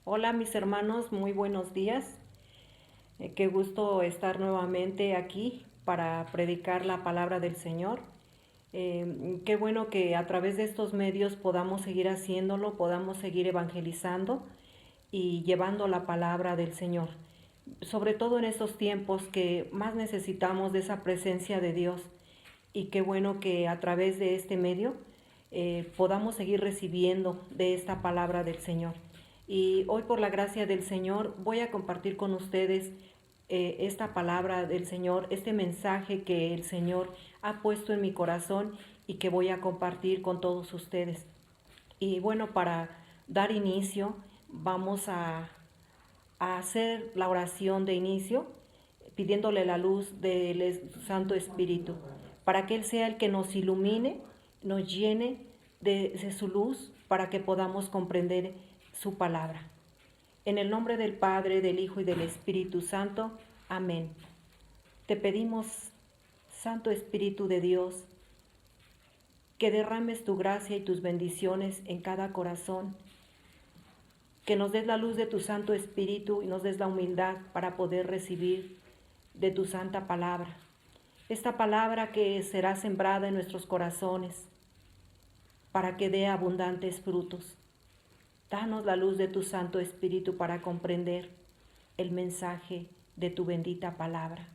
Hola mis hermanos, muy buenos días. Qué gusto estar nuevamente aquí para predicar la palabra del Señor. Qué bueno que a través de estos medios podamos seguir haciéndolo, podamos seguir evangelizando y llevando la palabra del Señor. Sobre todo en estos tiempos que más necesitamos de esa presencia de Dios. Y qué bueno que a través de este medio podamos seguir recibiendo de esta palabra del Señor. Y hoy por la gracia del Señor voy a compartir con ustedes esta palabra del Señor, este mensaje que el Señor ha puesto en mi corazón y que voy a compartir con todos ustedes. Y bueno, para dar inicio, vamos a hacer la oración de inicio, pidiéndole la luz del Santo Espíritu, para que Él sea el que nos ilumine, nos llene de su luz, para que podamos comprender su palabra. En el nombre del Padre, del Hijo y del Espíritu Santo. Amén. Te pedimos, Santo Espíritu de Dios, que derrames tu gracia y tus bendiciones en cada corazón, que nos des la luz de tu Santo Espíritu y nos des la humildad para poder recibir de tu santa palabra. Esta palabra que será sembrada en nuestros corazones para que dé abundantes frutos. Danos la luz de tu Santo Espíritu para comprender el mensaje de tu bendita palabra.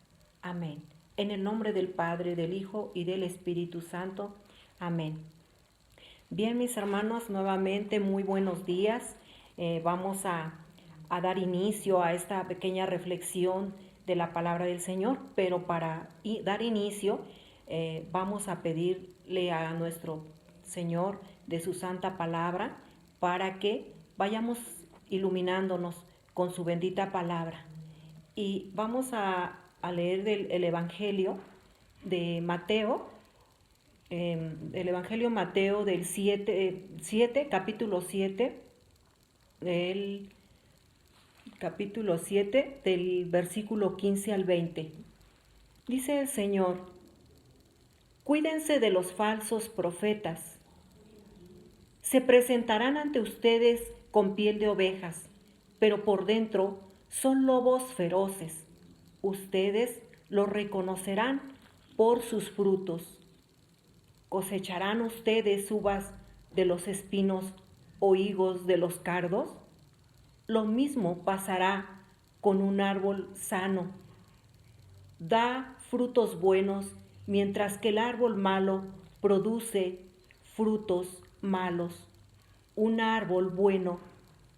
Amén. En el nombre del Padre, del Hijo y del Espíritu Santo. Amén. Bien, mis hermanos, nuevamente muy buenos días. Vamos a dar inicio a esta pequeña reflexión de la palabra del Señor, pero para dar inicio vamos a pedirle a nuestro Señor de su santa palabra para que vayamos iluminándonos con su bendita palabra. Y vamos a leer el Evangelio de Mateo, el Evangelio Mateo del 7, capítulo 7, el capítulo 7 del versículo 15 al 20. Dice el Señor: cuídense de los falsos profetas. Se presentarán ante ustedes con piel de ovejas, pero por dentro son lobos feroces. Ustedes los reconocerán por sus frutos. ¿Cosecharán ustedes uvas de los espinos o higos de los cardos? Lo mismo pasará con un árbol sano. Da frutos buenos, mientras que el árbol malo produce frutos malos. Un árbol bueno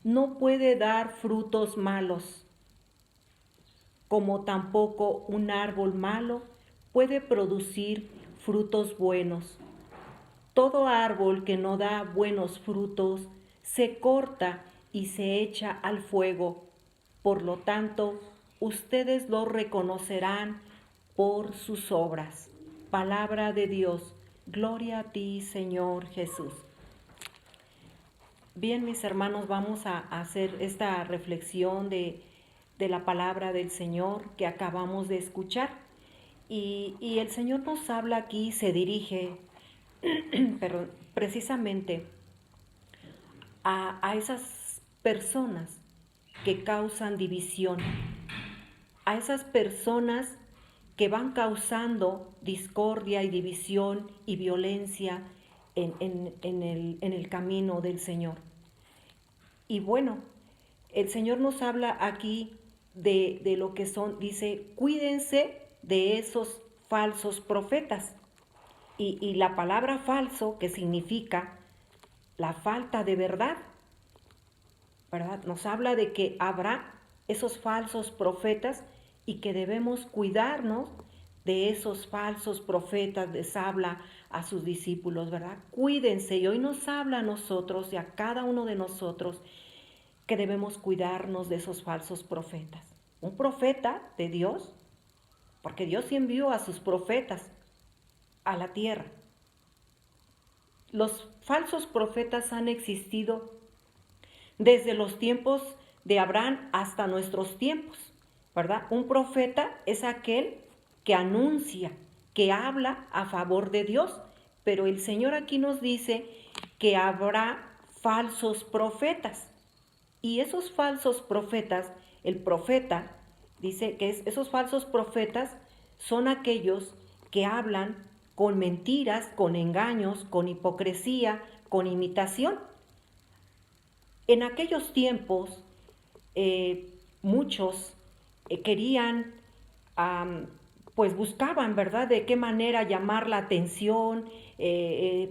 no puede dar frutos malos, como tampoco un árbol malo puede producir frutos buenos. Todo árbol que no da buenos frutos se corta y se echa al fuego. Por lo tanto, ustedes lo reconocerán por sus obras. Palabra de Dios. Gloria a ti, Señor Jesús. Bien, mis hermanos, vamos a hacer esta reflexión de la palabra del Señor que acabamos de escuchar. Y el Señor nos habla aquí, se dirige pero precisamente a esas personas que causan división, a esas personas que van causando discordia y división y violencia en el camino del Señor. Y bueno, el Señor nos habla aquí de lo que son, dice, cuídense de esos falsos profetas. Y la palabra falso, que significa la falta de verdad, ¿verdad? Nos habla de que habrá esos falsos profetas y que debemos cuidarnos de esos falsos profetas. Les habla a sus discípulos, ¿verdad? Cuídense, y hoy nos habla a nosotros y a cada uno de nosotros que debemos cuidarnos de esos falsos profetas. Un profeta de Dios, porque Dios sí envió a sus profetas a la tierra. Los falsos profetas han existido desde los tiempos de Abraham hasta nuestros tiempos, ¿verdad? Un profeta es aquel que anuncia, que habla a favor de Dios, pero el Señor aquí nos dice que habrá falsos profetas. Y esos falsos profetas, el profeta dice que esos falsos profetas son aquellos que hablan con mentiras, con engaños, con hipocresía, con imitación. En aquellos tiempos, muchos querían, am, pues buscaban, ¿verdad?, de qué manera llamar la atención,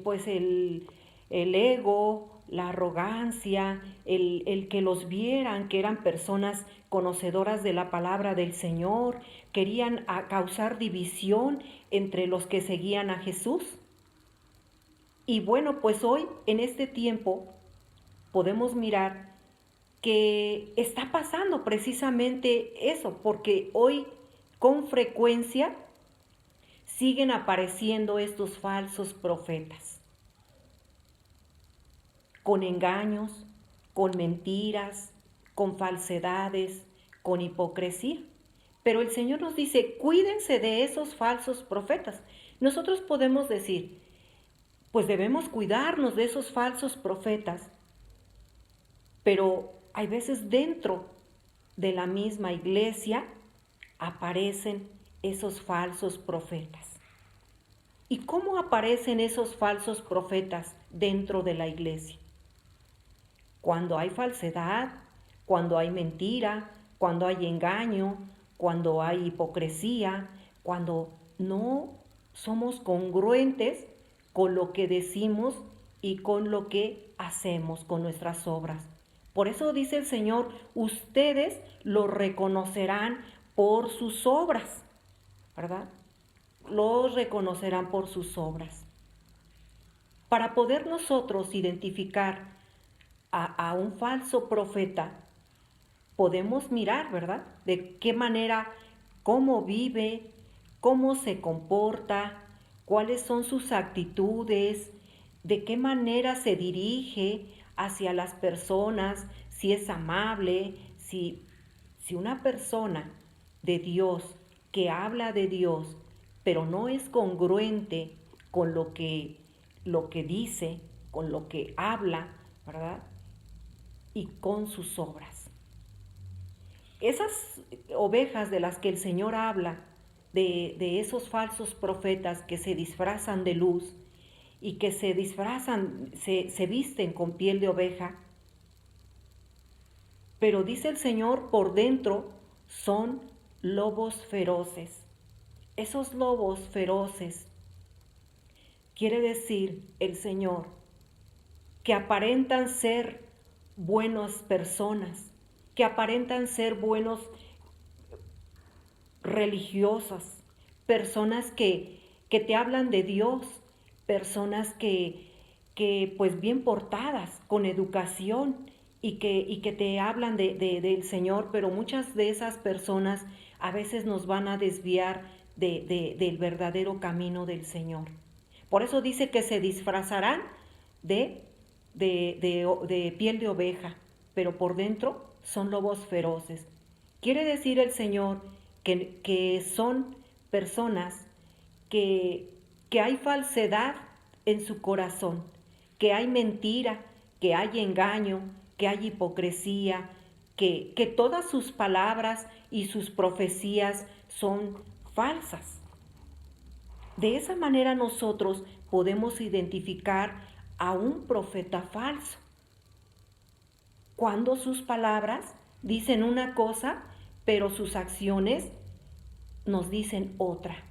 pues el ego, la arrogancia, el que los vieran, que eran personas conocedoras de la palabra del Señor, querían causar división entre los que seguían a Jesús. Y bueno, pues hoy, en este tiempo, podemos mirar que está pasando precisamente eso, porque hoy con frecuencia siguen apareciendo estos falsos profetas, con engaños, con mentiras, con falsedades, con hipocresía. Pero el Señor nos dice, cuídense de esos falsos profetas. Nosotros podemos decir, pues debemos cuidarnos de esos falsos profetas, pero hay veces dentro de la misma iglesia aparecen esos falsos profetas. ¿Y cómo aparecen esos falsos profetas dentro de la iglesia? Cuando hay falsedad, cuando hay mentira, cuando hay engaño, cuando hay hipocresía, cuando no somos congruentes con lo que decimos y con lo que hacemos con nuestras obras. Por eso dice el Señor, ustedes lo reconocerán por sus obras, ¿verdad? Los reconocerán por sus obras. Para poder nosotros identificar a un falso profeta, podemos mirar, ¿verdad?, de qué manera, cómo vive, cómo se comporta, cuáles son sus actitudes, de qué manera se dirige hacia las personas, si es amable, si una persona de Dios que habla de Dios, pero no es congruente con lo que dice, con lo que habla, ¿verdad?, y con sus obras. Esas ovejas de las que el Señor habla, de esos falsos profetas que se disfrazan de luz y que se disfrazan, se visten con piel de oveja, pero dice el Señor, por dentro son lobos feroces. Esos lobos feroces, quiere decir el Señor, que aparentan ser buenas personas, que aparentan ser buenos religiosas, personas que te hablan de Dios, personas que pues bien portadas, con educación y que te hablan del Señor, pero muchas de esas personas a veces nos van a desviar del verdadero camino del Señor. Por eso dice que se disfrazarán de piel de oveja, pero por dentro son lobos feroces. Quiere decir el Señor que son personas que hay falsedad en su corazón, que hay mentira, que hay engaño, que hay hipocresía, que todas sus palabras y sus profecías son falsas. De esa manera nosotros podemos identificar a un profeta falso, cuando sus palabras dicen una cosa, pero sus acciones nos dicen otra.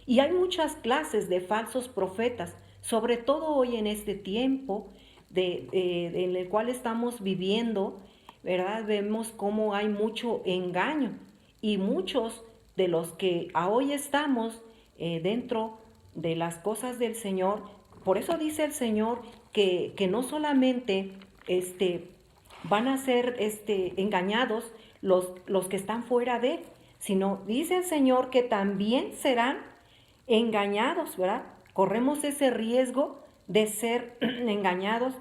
Y hay muchas clases de falsos profetas, sobre todo hoy en este tiempo en el cual estamos viviendo, ¿verdad? Vemos cómo hay mucho engaño y muchos de los que hoy estamos dentro de las cosas del Señor. Por eso dice el Señor que no solamente van a ser engañados los que están fuera de, sino dice el Señor que también serán engañados, ¿verdad? Corremos ese riesgo de ser engañados,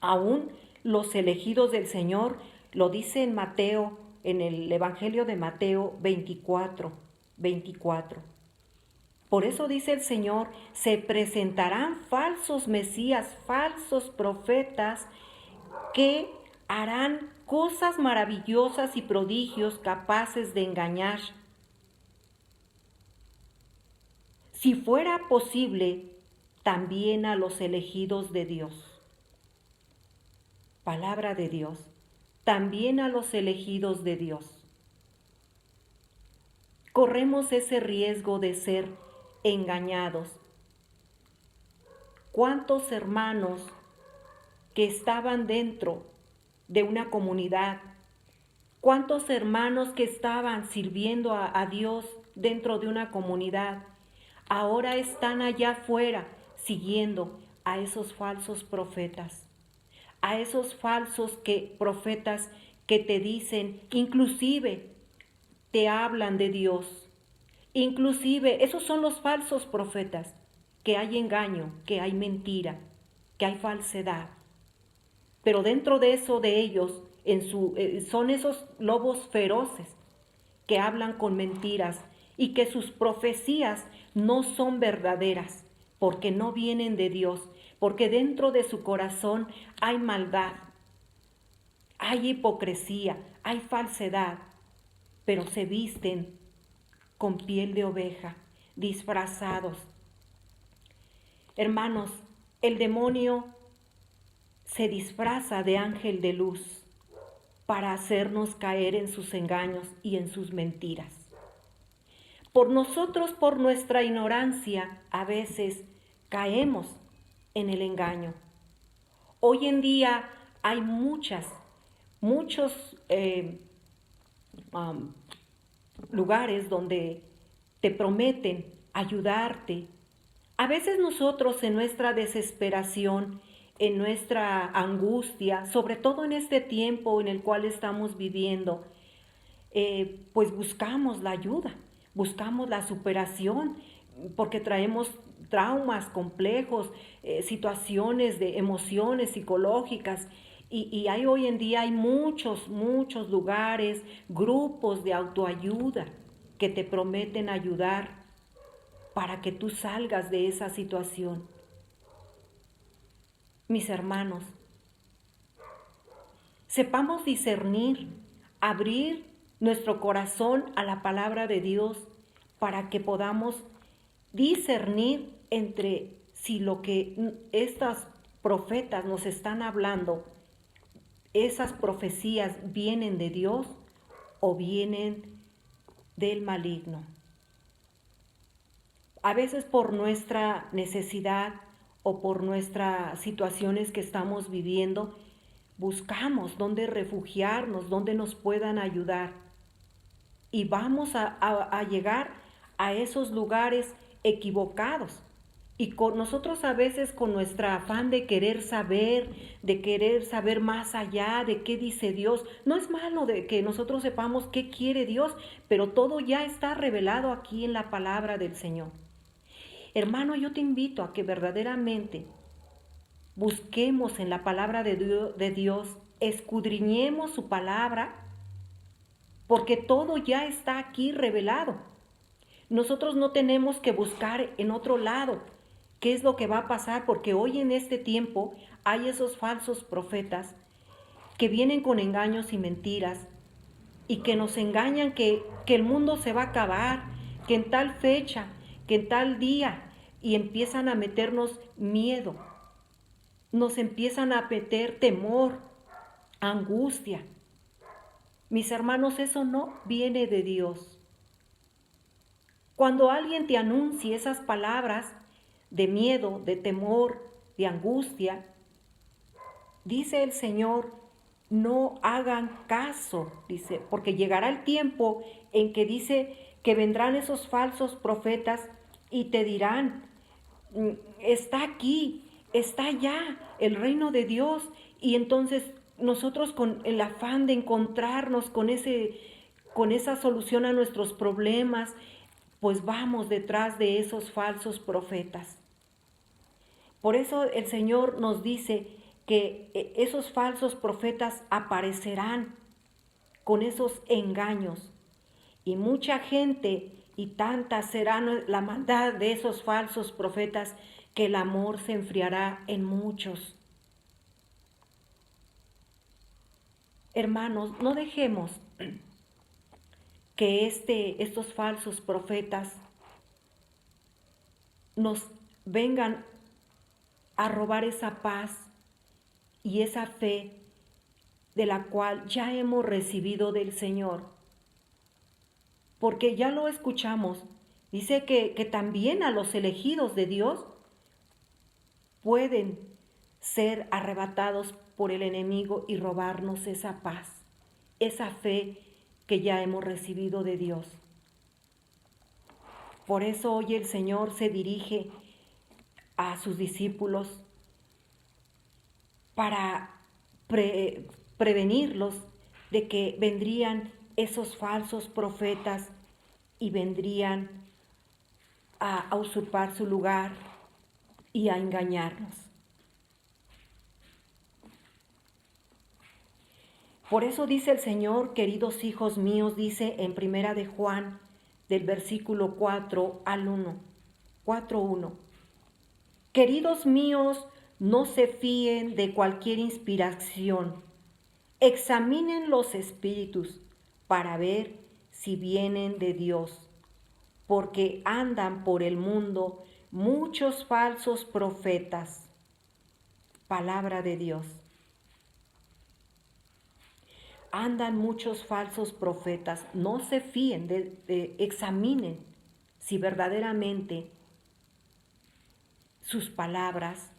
aún los elegidos del Señor, lo dice en Mateo, en el Evangelio de Mateo 24. Por eso dice el Señor, se presentarán falsos mesías, falsos profetas, que harán cosas maravillosas y prodigios capaces de engañar. Si fuera posible, también a los elegidos de Dios. Palabra de Dios, también a los elegidos de Dios. Corremos ese riesgo de ser engañados. ¿Cuántos hermanos que estaban dentro de una comunidad? ¿Cuántos hermanos que estaban sirviendo a Dios dentro de una comunidad? Ahora están allá afuera siguiendo a esos falsos profetas, a esos falsos profetas que te dicen, inclusive te hablan de Dios. Inclusive esos son los falsos profetas, que hay engaño, que hay mentira, que hay falsedad. Pero dentro de eso de ellos son esos lobos feroces que hablan con mentiras y que sus profecías no son verdaderas, porque no vienen de Dios, porque dentro de su corazón hay maldad, hay hipocresía, hay falsedad, pero se visten con piel de oveja, disfrazados. Hermanos, el demonio se disfraza de ángel de luz para hacernos caer en sus engaños y en sus mentiras. Por nosotros, por nuestra ignorancia, a veces caemos en el engaño. Hoy en día hay muchos lugares donde te prometen ayudarte. A veces nosotros en nuestra desesperación, en nuestra angustia, sobre todo en este tiempo en el cual estamos viviendo, pues buscamos la ayuda, buscamos la superación, porque traemos traumas complejos, situaciones de emociones psicológicas, y hoy en día hay muchos lugares, grupos de autoayuda que te prometen ayudar para que tú salgas de esa situación. Mis hermanos, sepamos discernir, abrir nuestro corazón a la palabra de Dios para que podamos discernir entre si lo que estas profetas nos están hablando, esas profecías vienen de Dios o vienen del maligno. A veces por nuestra necesidad o por nuestras situaciones que estamos viviendo, buscamos dónde refugiarnos, dónde nos puedan ayudar. Y vamos a llegar a esos lugares equivocados. Y nosotros a veces con nuestro afán de querer saber más allá de qué dice Dios, no es malo de que nosotros sepamos qué quiere Dios, pero todo ya está revelado aquí en la palabra del Señor. Hermano, yo te invito a que verdaderamente busquemos en la palabra de Dios, escudriñemos su palabra, porque todo ya está aquí revelado. Nosotros no tenemos que buscar en otro lado qué es lo que va a pasar, porque hoy en este tiempo hay esos falsos profetas que vienen con engaños y mentiras y que nos engañan que el mundo se va a acabar, que en tal fecha, que en tal día, y empiezan a meternos miedo, nos empiezan a meter temor, angustia. Mis hermanos, eso no viene de Dios. Cuando alguien te anuncie esas palabras de miedo, de temor, de angustia, dice el Señor, no hagan caso, dice, porque llegará el tiempo en que dice que vendrán esos falsos profetas y te dirán, está aquí, está ya el reino de Dios, y entonces nosotros con el afán de encontrarnos con esa solución a nuestros problemas, pues vamos detrás de esos falsos profetas. Por eso el Señor nos dice que esos falsos profetas aparecerán con esos engaños, y mucha gente y tanta será la maldad de esos falsos profetas que el amor se enfriará en muchos. Hermanos, no dejemos que estos falsos profetas nos vengan a robar esa paz y esa fe de la cual ya hemos recibido del Señor. Porque ya lo escuchamos, dice que también a los elegidos de Dios pueden ser arrebatados por el enemigo y robarnos esa paz, esa fe que ya hemos recibido de Dios. Por eso hoy el Señor se dirige a sus discípulos para prevenirlos de que vendrían esos falsos profetas y vendrían a usurpar su lugar y a engañarnos. Por eso dice el Señor, queridos hijos míos, dice en Primera de Juan, del versículo 4 al 1, 4:1. Queridos míos, no se fíen de cualquier inspiración. Examinen los espíritus para ver si vienen de Dios, porque andan por el mundo muchos falsos profetas. Palabra de Dios. Andan muchos falsos profetas. No se fíen, examinen si verdaderamente sus palabras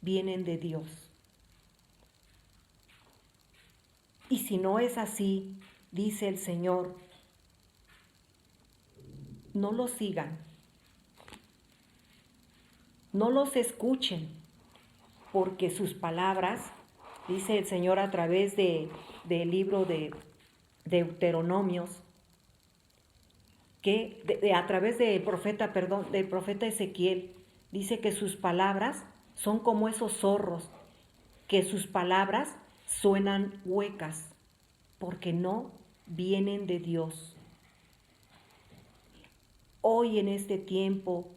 vienen de Dios. Y si no es así, dice el Señor, no los sigan, no los escuchen, porque sus palabras, dice el Señor a través del libro de Deuteronomios, que a través del profeta Ezequiel, dice que sus palabras son como esos zorros, que sus palabras suenan huecas, porque no vienen de Dios. Hoy en este tiempo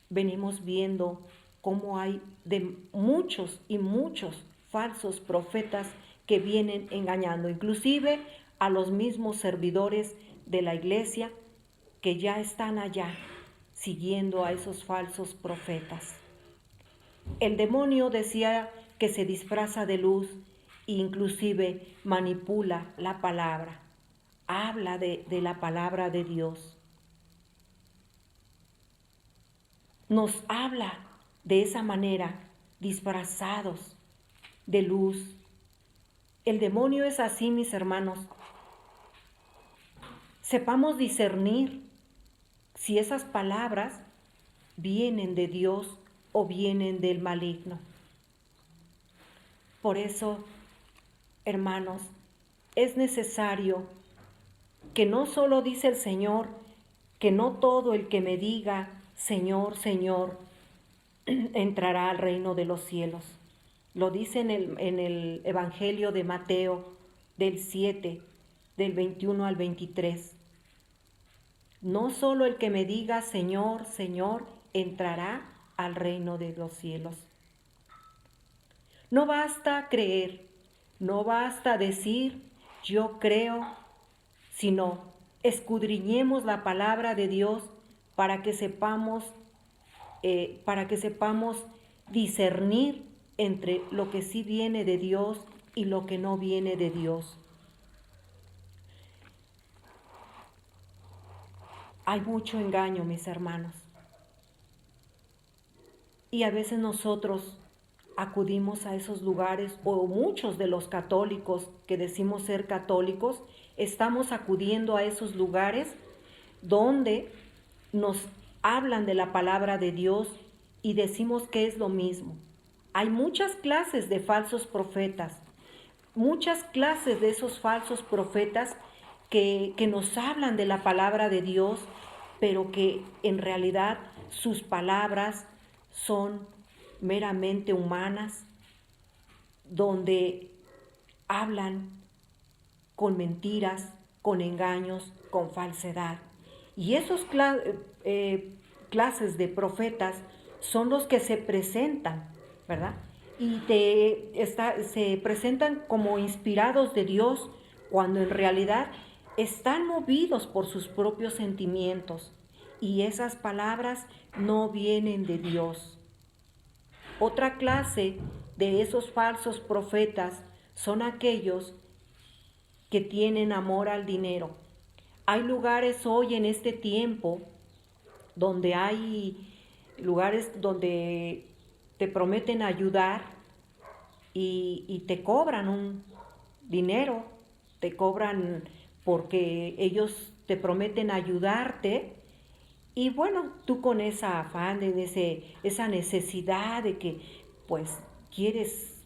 venimos viendo cómo hay de muchos y muchos falsos profetas que vienen engañando, inclusive a los mismos servidores de la iglesia que ya están allá siguiendo a esos falsos profetas. El demonio decía que se disfraza de luz e inclusive manipula la palabra, habla de la palabra de Dios. Nos habla de esa manera, disfrazados de luz. El demonio es así, mis hermanos. Sepamos discernir si esas palabras vienen de Dios o vienen del maligno. Por eso, hermanos, es necesario que no solo dice el Señor, que no todo el que me diga, Señor, Señor, entrará al reino de los cielos. Lo dice en el Evangelio de Mateo, del 7, del 21 al 23. No solo el que me diga, Señor, Señor, entrará al reino de los cielos. No basta creer, no basta decir, yo creo, sino escudriñemos la palabra de Dios para que sepamos discernir entre lo que sí viene de Dios y lo que no viene de Dios. Hay mucho engaño, mis hermanos. Y a veces nosotros acudimos a esos lugares, o muchos de los católicos que decimos ser católicos, estamos acudiendo a esos lugares donde nos hablan de la palabra de Dios y decimos que es lo mismo. Hay muchas clases de falsos profetas, muchas clases de esos falsos profetas que nos hablan de la palabra de Dios, pero que en realidad sus palabras son meramente humanas, donde hablan con mentiras, con engaños, con falsedad. Y esos clases de profetas son los que se presentan, ¿verdad? y se presentan como inspirados de Dios cuando en realidad están movidos por sus propios sentimientos y esas palabras no vienen de Dios. Otra clase de esos falsos profetas son aquellos que tienen amor al dinero. Hay lugares hoy en este tiempo donde hay lugares donde te prometen ayudar y te cobran un dinero, te cobran porque ellos te prometen ayudarte y bueno, tú con esa afán, esa necesidad de que pues quieres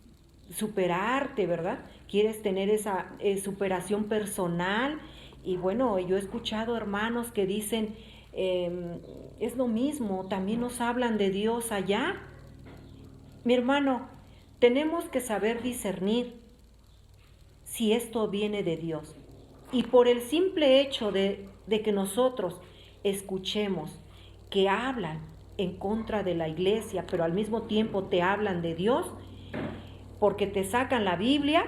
superarte, ¿verdad? Quieres tener esa superación personal y bueno, yo he escuchado hermanos que dicen, es lo mismo, también nos hablan de Dios allá. Mi hermano, tenemos que saber discernir si esto viene de Dios. Y por el simple hecho de que nosotros escuchemos que hablan en contra de la iglesia, pero al mismo tiempo te hablan de Dios, porque te sacan la Biblia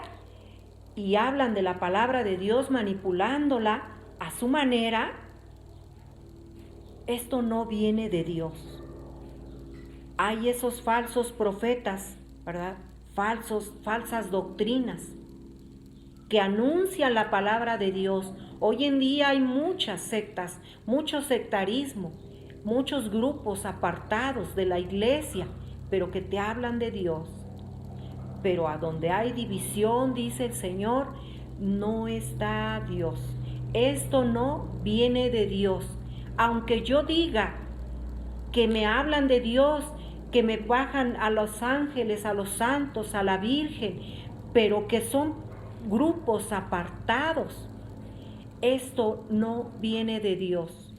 y hablan de la palabra de Dios manipulándola a su manera, esto no viene de Dios. Hay esos falsos profetas, ¿verdad? Falsas doctrinas que anuncian la palabra de Dios. Hoy en día hay muchas sectas, mucho sectarismo, muchos grupos apartados de la iglesia, pero que te hablan de Dios. Pero a donde hay división, dice el Señor, no está Dios. Esto no viene de Dios. Aunque yo diga que me hablan de Dios, que me bajan a los ángeles, a los santos, a la Virgen, pero que son grupos apartados, esto no viene de Dios.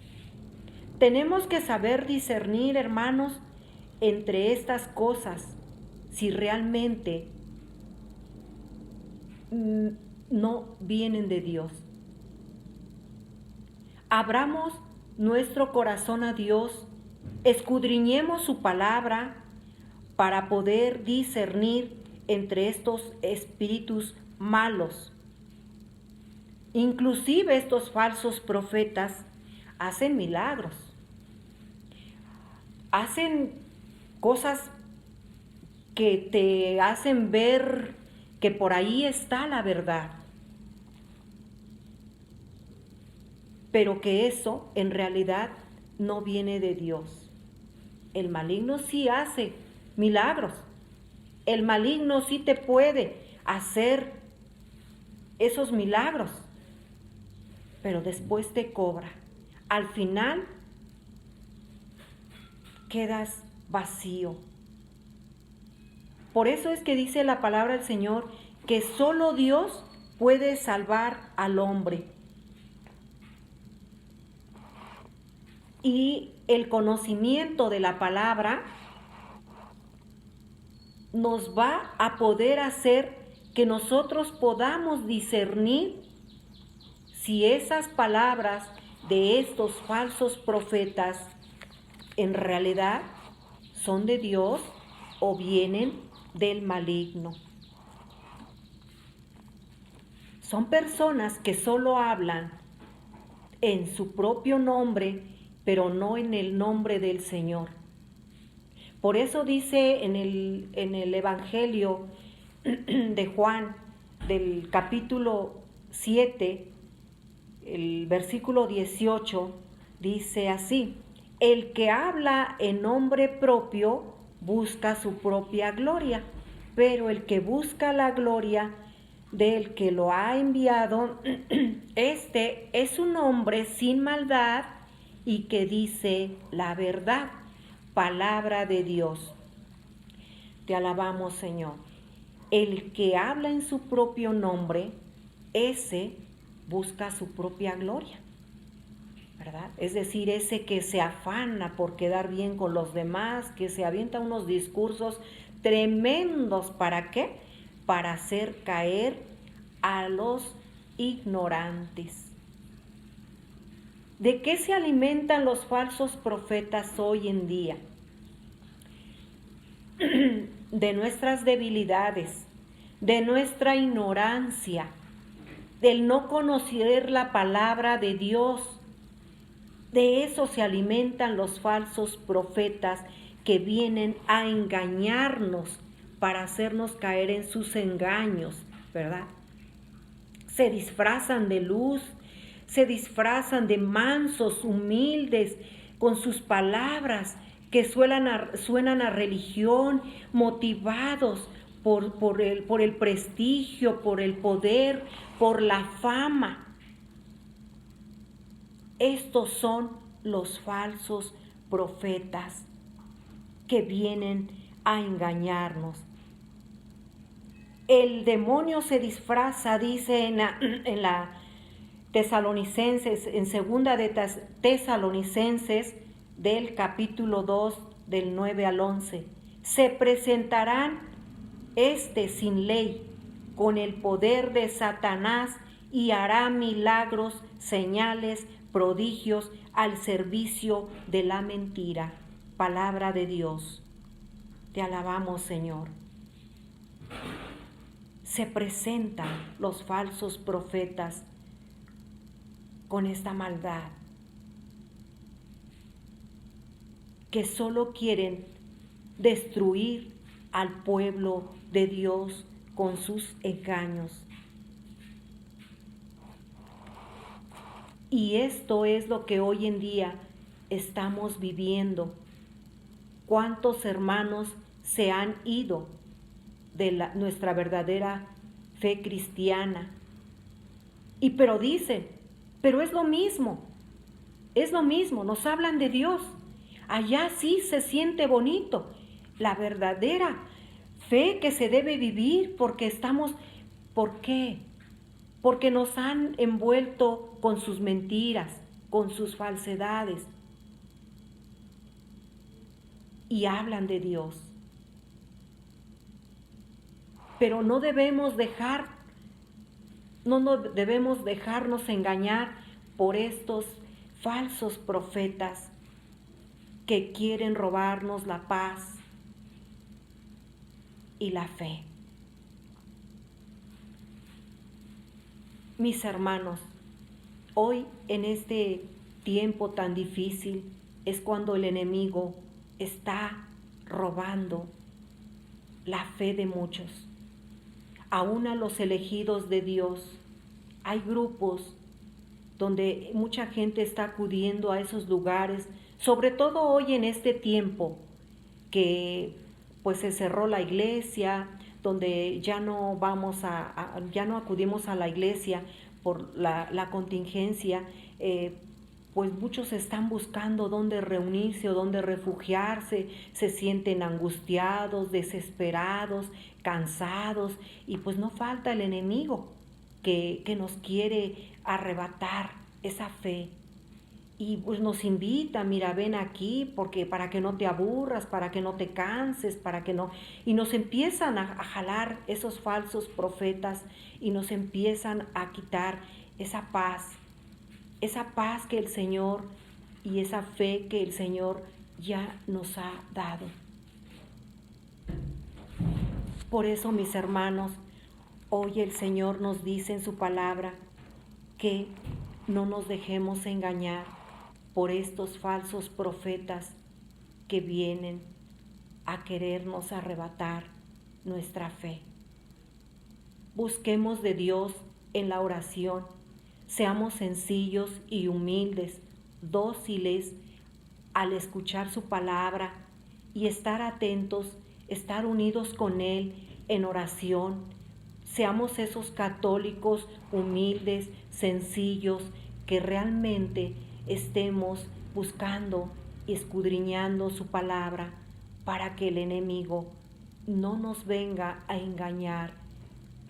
Tenemos que saber discernir, hermanos, entre estas cosas, si realmente no vienen de Dios. Abramos nuestro corazón a Dios, escudriñemos su palabra para poder discernir entre estos espíritus malos. Inclusive estos falsos profetas hacen milagros, hacen cosas que te hacen ver que por ahí está la verdad, pero que eso en realidad no viene de Dios. El maligno sí hace milagros, el maligno sí te puede hacer esos milagros, pero después te cobra. Al final quedas vacío. Por eso es que dice la palabra del Señor que solo Dios puede salvar al hombre. Y el conocimiento de la palabra nos va a poder hacer que nosotros podamos discernir si esas palabras de estos falsos profetas en realidad son de Dios o vienen del maligno. Son personas que solo hablan en su propio nombre, pero no en el nombre del Señor. Por eso dice en el Evangelio de Juan, del capítulo 7, el versículo 18, dice así: el que habla en nombre propio busca su propia gloria, pero el que busca la gloria del que lo ha enviado, este es un hombre sin maldad y que dice la verdad, palabra de Dios. Te alabamos, Señor. El que habla en su propio nombre, ese busca su propia gloria, ¿verdad? Es decir, ese que se afana por quedar bien con los demás, que se avienta unos discursos tremendos, ¿para qué? Para hacer caer a los ignorantes. ¿De qué se alimentan los falsos profetas hoy en día? de nuestras debilidades, de nuestra ignorancia, del no conocer la palabra de Dios. De eso se alimentan los falsos profetas que vienen a engañarnos para hacernos caer en sus engaños, ¿verdad? Se disfrazan de luz, se disfrazan de mansos, humildes, con sus palabras que suenan a religión, motivados por el prestigio, por el poder, por la fama. Estos son los falsos profetas que vienen a engañarnos. El demonio se disfraza, dice en la Tesalonicenses, en segunda de Tesalonicenses, del capítulo 2, del 9 al 11. Se presentarán sin ley, con el poder de Satanás, y hará milagros, señales, prodigios al servicio de la mentira. Palabra de Dios. Te alabamos, Señor. Se presentan los falsos profetas con esta maldad, que solo quieren destruir al pueblo de Dios con sus engaños. Y esto es lo que hoy en día estamos viviendo. ¿Cuántos hermanos se han ido de nuestra verdadera fe cristiana? Pero dicen, pero es lo mismo, nos hablan de Dios. Allá sí se siente bonito, la verdadera fe que se debe vivir porque ¿por qué? Porque nos han envuelto con sus mentiras, con sus falsedades. Y hablan de Dios. Pero no debemos dejarnos engañar por estos falsos profetas que quieren robarnos la paz y la fe. Mis hermanos, hoy en este tiempo tan difícil es cuando el enemigo está robando la fe de muchos, aún a los elegidos de Dios. Hay grupos donde mucha gente está acudiendo a esos lugares, sobre todo hoy en este tiempo que pues se cerró la iglesia, donde ya no acudimos a la iglesia por la contingencia. Pues muchos están buscando dónde reunirse o dónde refugiarse, se sienten angustiados, desesperados, cansados, y pues no falta el enemigo que nos quiere arrebatar esa fe. Y pues nos invita, mira, ven aquí porque para que no te aburras, para que no te canses, y nos empiezan a jalar esos falsos profetas y nos empiezan a quitar esa paz que el Señor y esa fe que el Señor ya nos ha dado. Por eso, mis hermanos, hoy el Señor nos dice en su palabra que no nos dejemos engañar por estos falsos profetas que vienen a querernos arrebatar nuestra fe. Busquemos de Dios en la oración, seamos sencillos y humildes, dóciles al escuchar su palabra y estar atentos, estar unidos con Él en oración. Seamos esos católicos humildes, sencillos, que realmente estemos buscando y escudriñando su palabra para que el enemigo no nos venga a engañar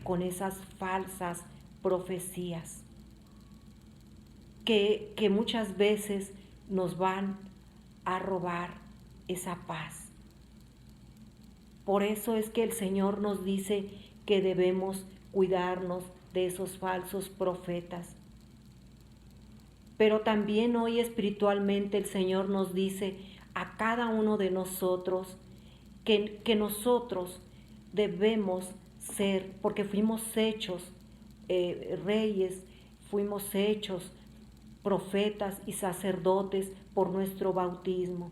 con esas falsas profecías que muchas veces nos van a robar esa paz. Por eso es que el Señor nos dice que debemos cuidarnos de esos falsos profetas. Pero también hoy espiritualmente el Señor nos dice a cada uno de nosotros que nosotros debemos ser, porque fuimos hechos reyes, fuimos hechos profetas y sacerdotes por nuestro bautismo,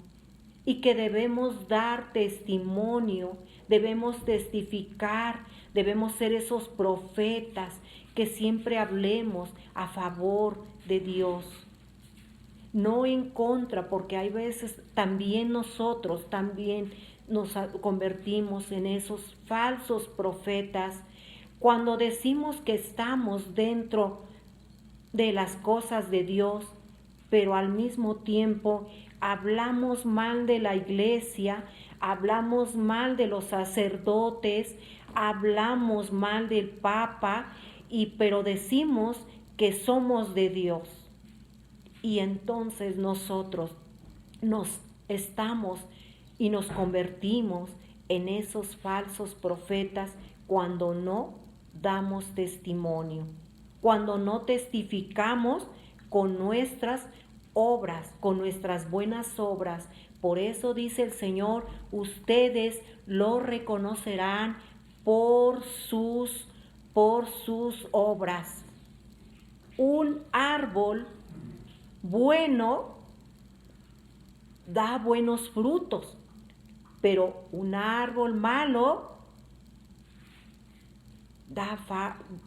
y que debemos dar testimonio, debemos testificar, debemos ser esos profetas que siempre hablemos a favor de Dios, no en contra, porque hay veces también nosotros también nos convertimos en esos falsos profetas cuando decimos que estamos dentro de las cosas de Dios, pero al mismo tiempo hablamos mal de la iglesia, hablamos mal de los sacerdotes, hablamos mal del Papa, pero decimos que somos de Dios. Y entonces nosotros nos estamos y nos convertimos en esos falsos profetas cuando no damos testimonio, cuando no testificamos con nuestras obras, con nuestras buenas obras. Por eso dice el Señor, ustedes lo reconocerán por sus obras. Un árbol bueno da buenos frutos, pero un árbol malo da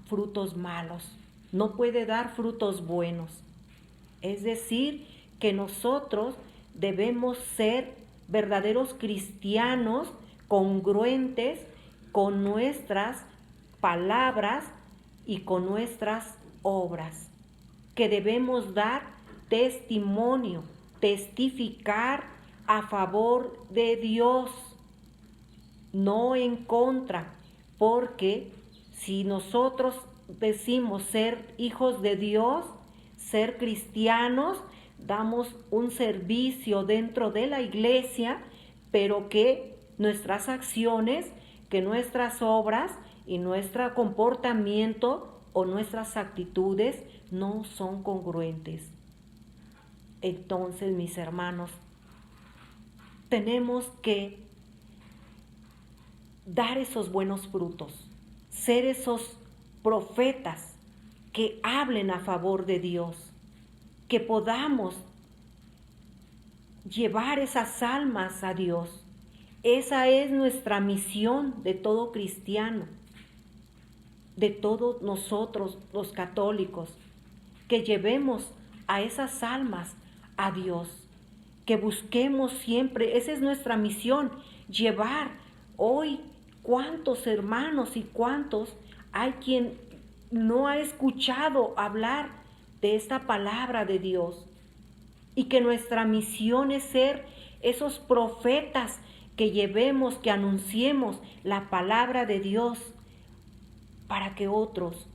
frutos malos, no puede dar frutos buenos. Es decir, que nosotros debemos ser verdaderos cristianos congruentes con nuestras palabras y con nuestras obras, que debemos dar testimonio, testificar a favor de Dios, no en contra, porque si nosotros decimos ser hijos de Dios, ser cristianos, damos un servicio dentro de la iglesia, pero que nuestras acciones, que nuestras obras y nuestro comportamiento o nuestras actitudes no son congruentes. Entonces, mis hermanos, tenemos que dar esos buenos frutos, ser esos profetas que hablen a favor de Dios, que podamos llevar esas almas a Dios. Esa es nuestra misión de todo cristiano, de todos nosotros los católicos, que llevemos a esas almas a Dios, que busquemos siempre, esa es nuestra misión, llevar hoy cuántos hermanos y cuántos hay quien no ha escuchado hablar de esta palabra de Dios, y que nuestra misión es ser esos profetas que llevemos, que anunciemos la palabra de Dios para que otros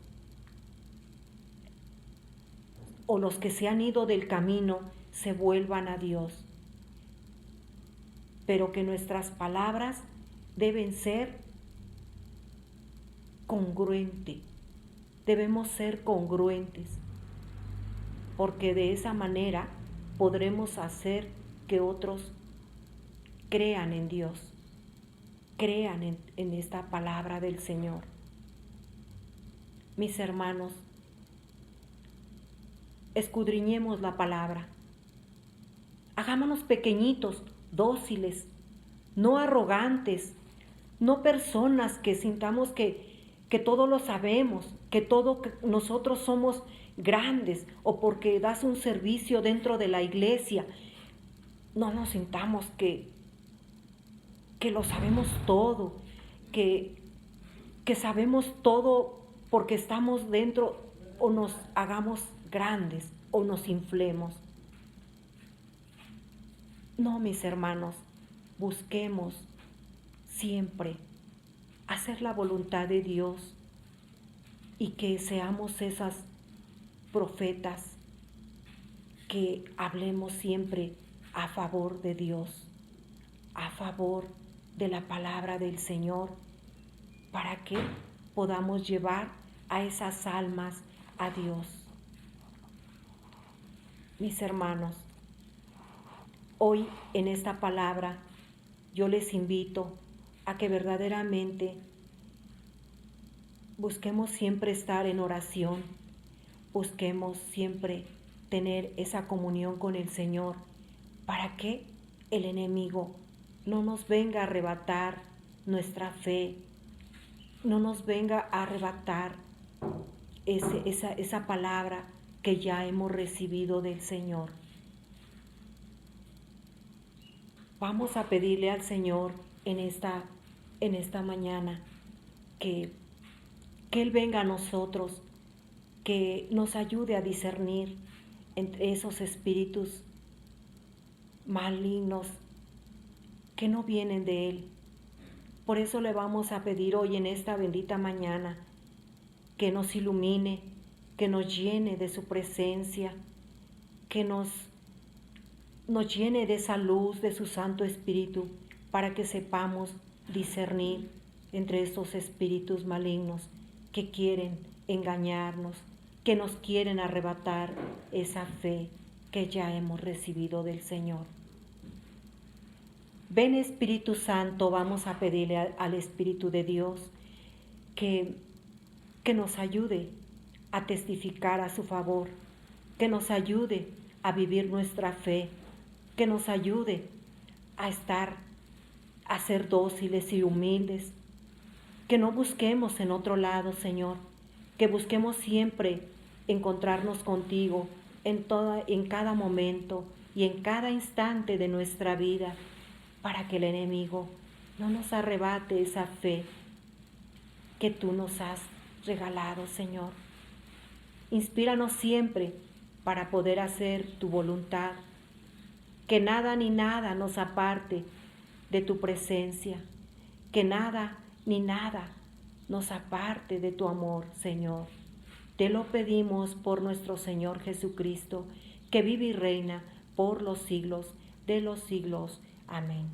o los que se han ido del camino se vuelvan a Dios. Pero que nuestras palabras deben ser congruentes, debemos ser congruentes, porque de esa manera podremos hacer que otros crean en Dios, crean en esta palabra del Señor. Mis hermanos, escudriñemos la palabra, hagámonos pequeñitos, dóciles, no arrogantes, no personas que sintamos que todo lo sabemos, que nosotros somos grandes, o porque das un servicio dentro de la iglesia, no nos sintamos que lo sabemos todo, que sabemos todo porque estamos dentro, o nos hagamos grandes o nos inflemos. No, mis hermanos, busquemos siempre hacer la voluntad de Dios y que seamos esas profetas que hablemos siempre a favor de Dios, a favor de la palabra del Señor, para que podamos llevar a esas almas a Dios. Mis hermanos, hoy en esta palabra yo les invito a que verdaderamente busquemos siempre estar en oración, busquemos siempre tener esa comunión con el Señor para que el enemigo no nos venga a arrebatar nuestra fe, no nos venga a arrebatar esa palabra que ya hemos recibido del Señor. Vamos a pedirle al Señor en esta mañana que Él venga a nosotros, que nos ayude a discernir entre esos espíritus malignos que no vienen de Él. Por eso le vamos a pedir hoy en esta bendita mañana que nos ilumine, que nos llene de su presencia, que nos llene de esa luz de su Santo Espíritu para que sepamos discernir entre estos espíritus malignos que quieren engañarnos, que nos quieren arrebatar esa fe que ya hemos recibido del Señor. Ven Espíritu Santo, vamos a pedirle al Espíritu de Dios que nos ayude a testificar a su favor, que nos ayude a vivir nuestra fe, que nos ayude a ser dóciles y humildes, que no busquemos en otro lado, Señor, que busquemos siempre encontrarnos contigo en cada momento y en cada instante de nuestra vida, para que el enemigo no nos arrebate esa fe que tú nos has regalado, Señor. Inspíranos siempre para poder hacer tu voluntad, que nada ni nada nos aparte de tu presencia, que nada ni nada nos aparte de tu amor, Señor. Te lo pedimos por nuestro Señor Jesucristo, que vive y reina por los siglos de los siglos. Amén.